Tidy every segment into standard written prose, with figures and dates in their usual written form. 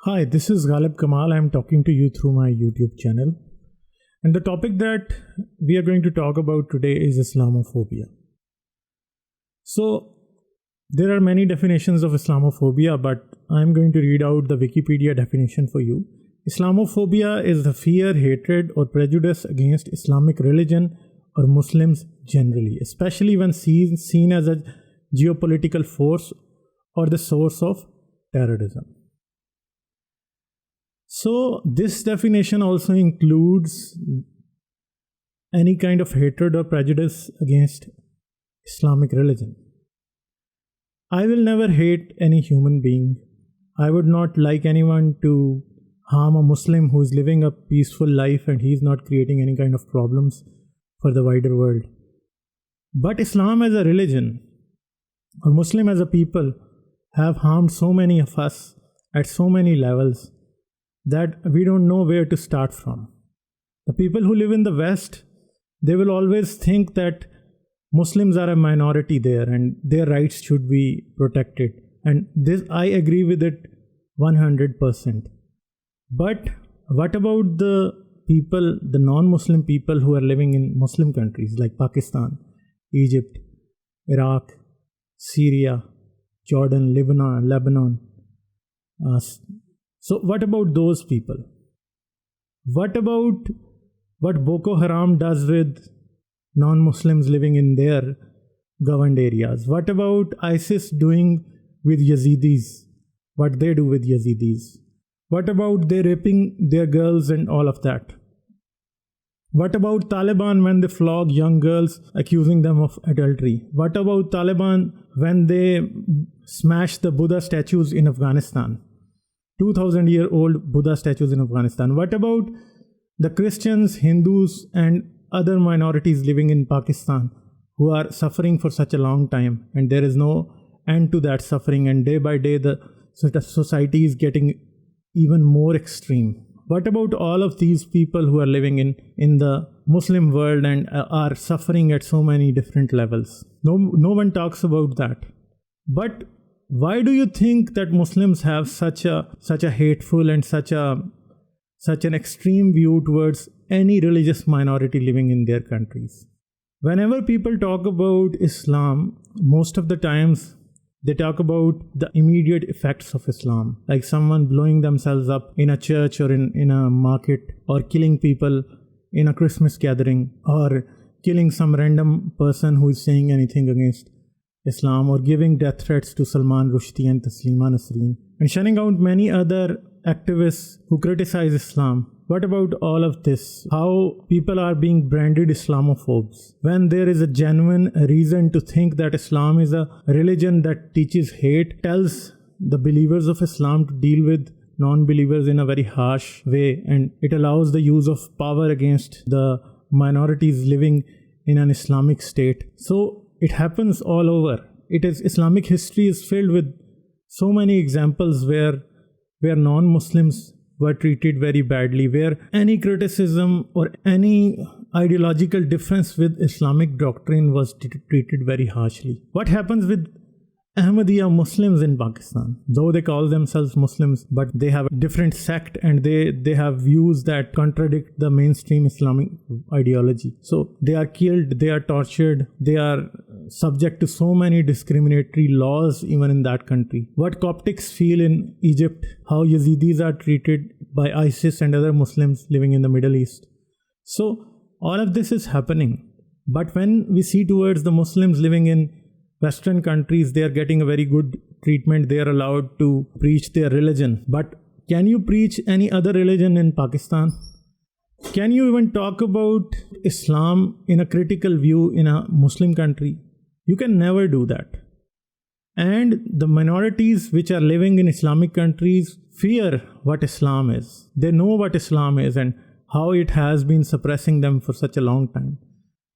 Hi, this is Ghalib Kamal. I'm talking to you through my YouTube channel. And the topic that we are going to talk about today is Islamophobia. So, there are many definitions of Islamophobia, but I'm going to read out the Wikipedia definition for you. Islamophobia is the fear, hatred, or prejudice against Islamic religion or Muslims generally, especially when seen as a geopolitical force or the source of terrorism. So, this definition also includes any kind of hatred or prejudice against Islamic religion. I will never hate any human being. I would not like anyone to harm a Muslim who is living a peaceful life and he is not creating any kind of problems for the wider world. But Islam as a religion or Muslim as a people have harmed so many of us at so many levels that we don't know where to start from. The people who live in the West, they will always think that Muslims are a minority there and their rights should be protected. And this, I agree with it 100%. But what about the people, the non-Muslim people who are living in Muslim countries like Pakistan, Egypt, Iraq, Syria, Jordan, Lebanon? So what about those people? What about what Boko Haram does with non-Muslims living in their governed areas? What about ISIS doing with Yazidis? What they do with Yazidis? What about they raping their girls and all of that? What about Taliban when they flog young girls accusing them of adultery? What about Taliban when they smash the Buddha statues in Afghanistan? 2,000-year-old Buddha statues in Afghanistan. What about the Christians, Hindus, and other minorities living in Pakistan who are suffering for such a long time, and there is no end to that suffering, and day by day the society is getting even more extreme? What about all of these people who are living in the Muslim world and are suffering at so many different levels? No one talks about that. But why do you think that Muslims have such a hateful and such an extreme view towards any religious minority living in their countries? Whenever people talk about Islam, most of the times they talk about the immediate effects of Islam, like someone blowing themselves up in a church or in a market, or killing people in a Christmas gathering, or killing some random person who is saying anything against Islam, or giving death threats to Salman Rushdie and Taslima Nasreen, and shutting out many other activists who criticize Islam. What about all of this? How people are being branded Islamophobes when there is a genuine reason to think that Islam is a religion that teaches hate, tells the believers of Islam to deal with non-believers in a very harsh way, and it allows the use of power against the minorities living in an Islamic state. So it happens all over. Islamic history is filled with so many examples where non-Muslims were treated very badly, where any criticism or any ideological difference with Islamic doctrine was treated very harshly. What happens with Ahmadiyya Muslims in Pakistan? Though they call themselves Muslims, but they have a different sect and they have views that contradict the mainstream Islamic ideology. So they are killed, they are tortured, they are subject to so many discriminatory laws even in that country. What Coptics feel in Egypt, how Yazidis are treated by ISIS and other Muslims living in the Middle East. So all of this is happening. But when we see towards the Muslims living in Western countries, they are getting a very good treatment. They are allowed to preach their religion. But can you preach any other religion in Pakistan? Can you even talk about Islam in a critical view in a Muslim country? You can never do that. And the minorities which are living in Islamic countries fear what Islam is. They know what Islam is and how it has been suppressing them for such a long time.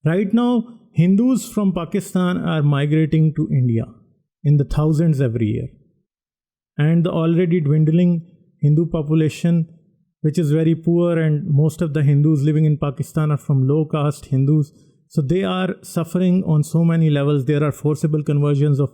Right now, Hindus from Pakistan are migrating to India in the thousands every year. And the already dwindling Hindu population, which is very poor, and most of the Hindus living in Pakistan are from low caste Hindus. So they are suffering on so many levels. There are forcible conversions of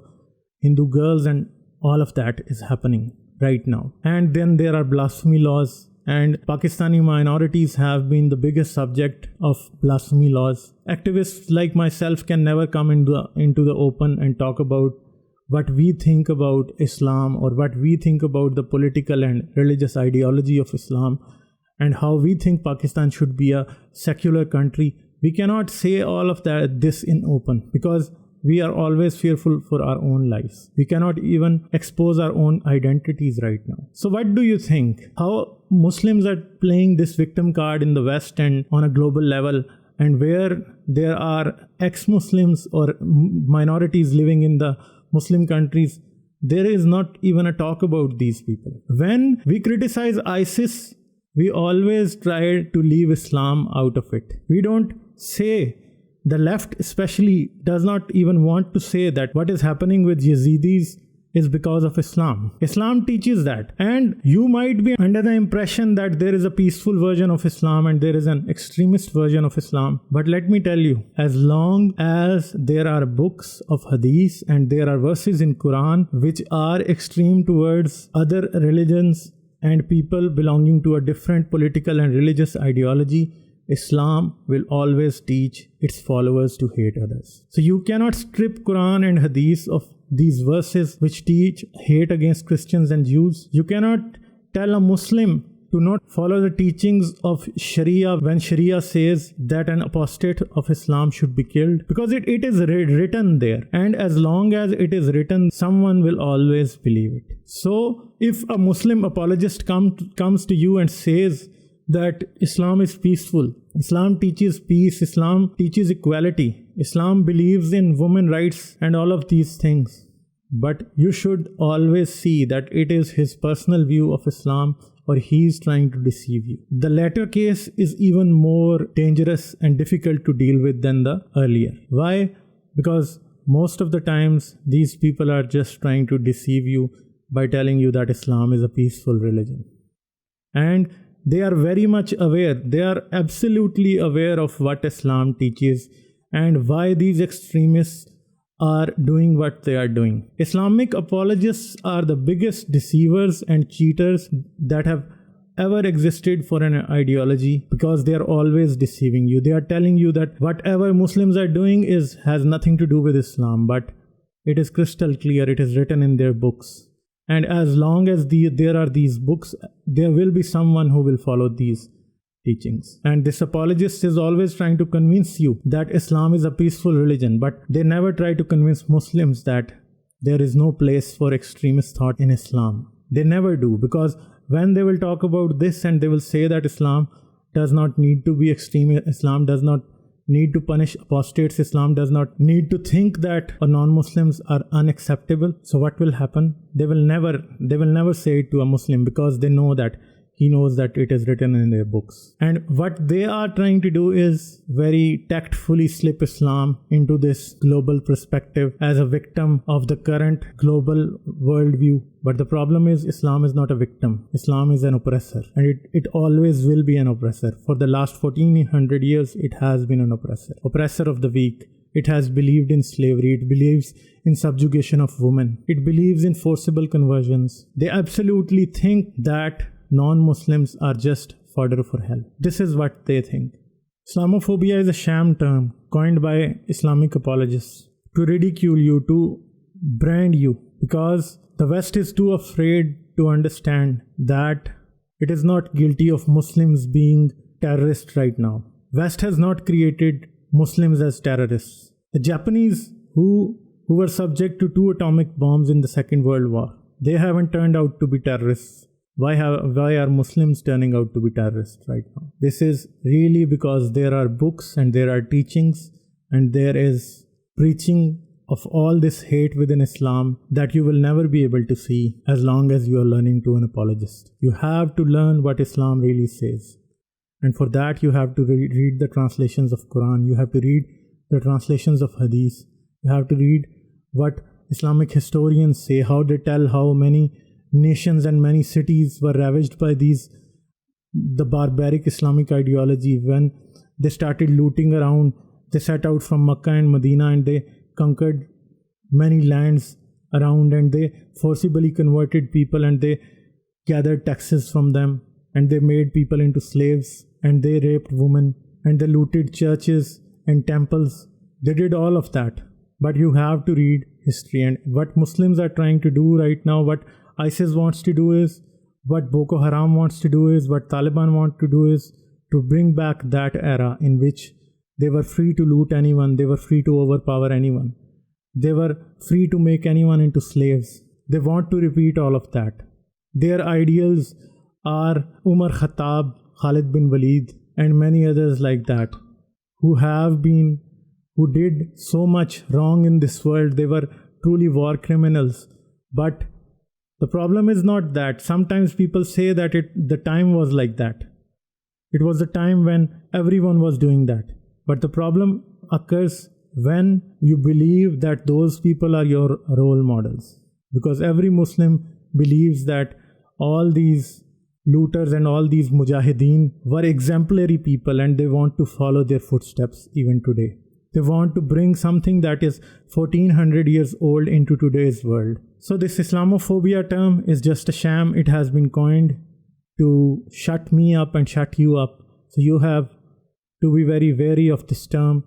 Hindu girls and all of that is happening. right now. And then there are blasphemy laws, and Pakistani minorities have been the biggest subject of blasphemy laws. Activists like myself can never come into the open and talk about what we think about Islam or what we think about the political and religious ideology of Islam and how we think Pakistan should be a secular country. We cannot say all of this in open because we are always fearful for our own lives. We cannot even expose our own identities right now. So what do you think? How Muslims are playing this victim card in the West and on a global level, and where there are ex-Muslims or minorities living in the Muslim countries, there is not even a talk about these people. When we criticize ISIS, we always try to leave Islam out of it. We don't say, the left especially does not even want to say that what is happening with Yazidis is because of Islam. Islam teaches that. And you might be under the impression that there is a peaceful version of Islam and there is an extremist version of Islam. But let me tell you, as long as there are books of hadith and there are verses in Quran which are extreme towards other religions and people belonging to a different political and religious ideology, Islam will always teach its followers to hate others. So you cannot strip Quran and Hadith of these verses which teach hate against Christians and Jews. You cannot tell a Muslim to not follow the teachings of Sharia when Sharia says that an apostate of Islam should be killed, because it is written there. And as long as it is written, someone will always believe it. So if a Muslim apologist comes to you and says that Islam is peaceful, Islam teaches peace, Islam teaches equality, Islam believes in women's rights and all of these things, but you should always see that it is his personal view of Islam or he is trying to deceive you. The latter case is even more dangerous and difficult to deal with than the earlier. Why? Because most of the times these people are just trying to deceive you by telling you that Islam is a peaceful religion. And they are very much aware, they are absolutely aware of what Islam teaches and why these extremists are doing what they are doing. Islamic apologists are the biggest deceivers and cheaters that have ever existed for an ideology, because they are always deceiving you. They are telling you that whatever Muslims are doing has nothing to do with Islam, but it is crystal clear, it is written in their books. And as long as there are these books, there will be someone who will follow these teachings. And this apologist is always trying to convince you that Islam is a peaceful religion, but they never try to convince Muslims that there is no place for extremist thought in Islam. They never do, because when they will talk about this and they will say that Islam does not need to be extreme, Islam does not need to punish apostates, Islam does not need to think that non-Muslims are unacceptable. So what will happen? They will never say it to a Muslim, because they know that he knows that it is written in their books. And what they are trying to do is very tactfully slip Islam into this global perspective as a victim of the current global worldview. But the problem is, Islam is not a victim. Islam is an oppressor, and it always will be an oppressor. For the last 1400 years, it has been an oppressor. Oppressor of the weak. It has believed in slavery. It believes in subjugation of women. It believes in forcible conversions. They absolutely think that non-Muslims are just fodder for hell. This is what they think. Islamophobia is a sham term coined by Islamic apologists to ridicule you, to brand you, because the West is too afraid to understand that it is not guilty of Muslims being terrorists right now. West has not created Muslims as terrorists. The Japanese, who were subject to 2 atomic bombs in the Second World War, they haven't turned out to be terrorists. Why are Muslims turning out to be terrorists right now? This is really because there are books and there are teachings and there is preaching of all this hate within Islam that you will never be able to see as long as you are learning to an apologist. You have to learn what Islam really says. And for that you have to read the translations of Quran. You have to read the translations of Hadith. You have to read what Islamic historians say, how they tell how many nations and many cities were ravaged by the barbaric Islamic ideology. When they started looting around, they set out from Makkah and Medina and they conquered many lands around, and they forcibly converted people, and they gathered taxes from them, and they made people into slaves, and they raped women, and they looted churches and temples. They did all of that. But you have to read history, and what Muslims are trying to do right now, what ISIS wants to do is, what Boko Haram wants to do is, what Taliban want to do is to bring back that era in which they were free to loot anyone, they were free to overpower anyone, they were free to make anyone into slaves. They want to repeat all of that. Their ideals are Umar Khattab, Khalid bin Walid, and many others like that, who did so much wrong in this world. They were truly war criminals. But the problem is not that. Sometimes people say that the time was like that. It was the time when everyone was doing that. But the problem occurs when you believe that those people are your role models. Because every Muslim believes that all these looters and all these mujahideen were exemplary people, and they want to follow their footsteps even today. They want to bring something that is 1400 years old into today's world. So this Islamophobia term is just a sham. It has been coined to shut me up and shut you up. So you have to be very wary of this term,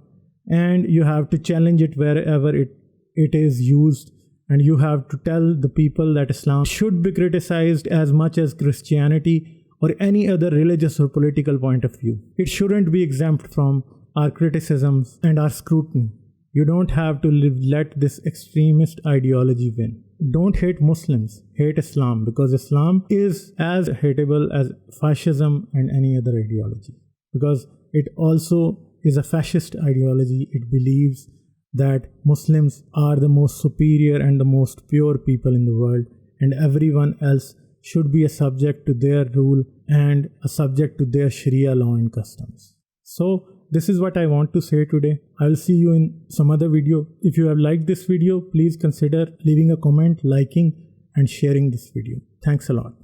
and you have to challenge it wherever it is used. And you have to tell the people that Islam should be criticized as much as Christianity or any other religious or political point of view. It shouldn't be exempt from our criticisms and our scrutiny. You don't have to let this extremist ideology win. Don't hate Muslims, hate Islam, because Islam is as hateable as fascism and any other ideology. Because it also is a fascist ideology. It believes that Muslims are the most superior and the most pure people in the world, and everyone else should be a subject to their rule and a subject to their Sharia law and customs. So this is what I want to say today. I'll see you in some other video. If you have liked this video, please consider leaving a comment, liking, and sharing this video. Thanks a lot.